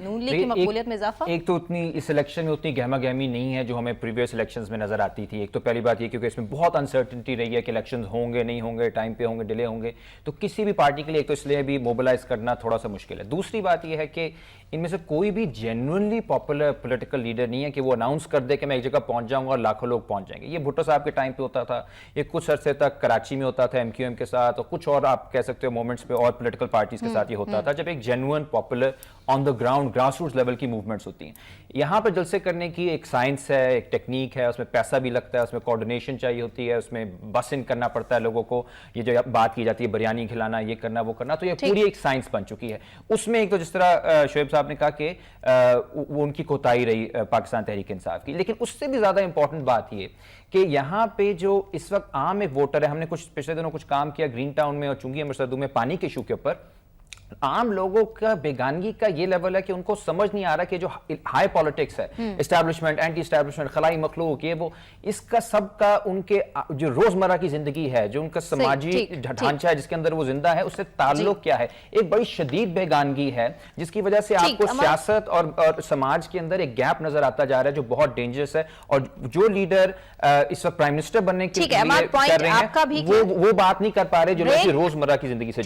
نون league کی مقبولیت میں اضافہ؟ ایک تو اتنی اس الیکشن میں اتنی گہما گہمی نہیں ہے جو ہمیں پریویس الیکشنز میں نظر آتی تھی. ایک تو پہلی بات یہ کیونکہ اس میں بہت انسرٹنٹی رہی ہے کہ الیکشنز ہوں گے نہیں ہوں گے, ٹائم پہ ہوں گے, ڈیلے ہوں گے, تو کسی بھی پارٹی کے لیے ایک تو اس لیے بھی موبلائز کرنا تھوڑا سا مشکل ہے. دوسری بات یہ ہے کہ ان میں سے کوئی بھی جینوئنلی پاپولر پولیٹیکل لیڈر نہیں ہے کہ وہ اناؤنس کر دے کہ میں ایک جگہ پہنچ جاؤں گا اور لاکھوں لوگ پہنچ جائیں گے. یہ بھٹو صاحب کے ٹائم پہ ہوتا تھا, یہ کچھ عرصے تک کراچی میں ہوتا تھا ایم کیو ایم کے ساتھ, اور کچھ اور آپ کہہ سکتے ہو مومنٹس پہ اور پولیٹیکل پارٹیز کے ساتھ یہ ہوتا تھا جب ایک genuine popular on the ground grassroots level کی موومنٹس ہوتی ہیں. یہاں پہ جلسے کرنے کی ایک سائنس ہے, ایک ٹیکنیک ہے, اس میں پیسہ بھی لگتا ہے, اس میں کوارڈینیشن چاہیے ہوتی ہے, اس میں بس ان کرنا پڑتا ہے لوگوں کو, یہ جو بات کی جاتی ہے بریانی کھلانا, یہ کرنا وہ کرنا, تو یہ پوری ایک سائنس بن چکی ہے. اس میں ایک تو جس طرح شعیب صاحب نے کہا کہ وہ ان کی کوتاہی رہی پاکستان تحریک انصاف کی, لیکن اس سے بھی زیادہ امپورٹنٹ بات یہ کہ یہاں پہ جو اس وقت عام ایک ووٹر ہے, ہم نے کچھ پچھلے دنوں کچھ کام کیا گرین ٹاؤن میں اور چنگی مرسدو میں پانی کے ایشو کے اوپر, عام لوگوں کا بیگانگی کا یہ لیول ہے کہ ان کو سمجھ نہیں آ رہا کہ جو ہائی پالیٹکس ہے, اسٹیبلشمنٹ, اینٹی اسٹیبلشمنٹ, خلائی مخلوق, یہ وہ, اس کا سب کا ان کے جو روزمرہ کی زندگی ہے, جو ان کا سماجی ڈھانچہ ہے جس کے اندر وہ زندہ ہے, اس سے تعلق کیا ہے, ایک بڑی شدید بیگانگی ہے جس کی وجہ سے آپ کو سیاست اور سماج کے اندر ایک گیپ نظر آتا جا رہا ہے جو بہت ڈینجرس ہے. اور جو لیڈر اس وقت پرائم منسٹر بننے کے لیے کر رہے ہیں وہ بات نہیں کر پا رہے جو روزمرہ کی زندگی سے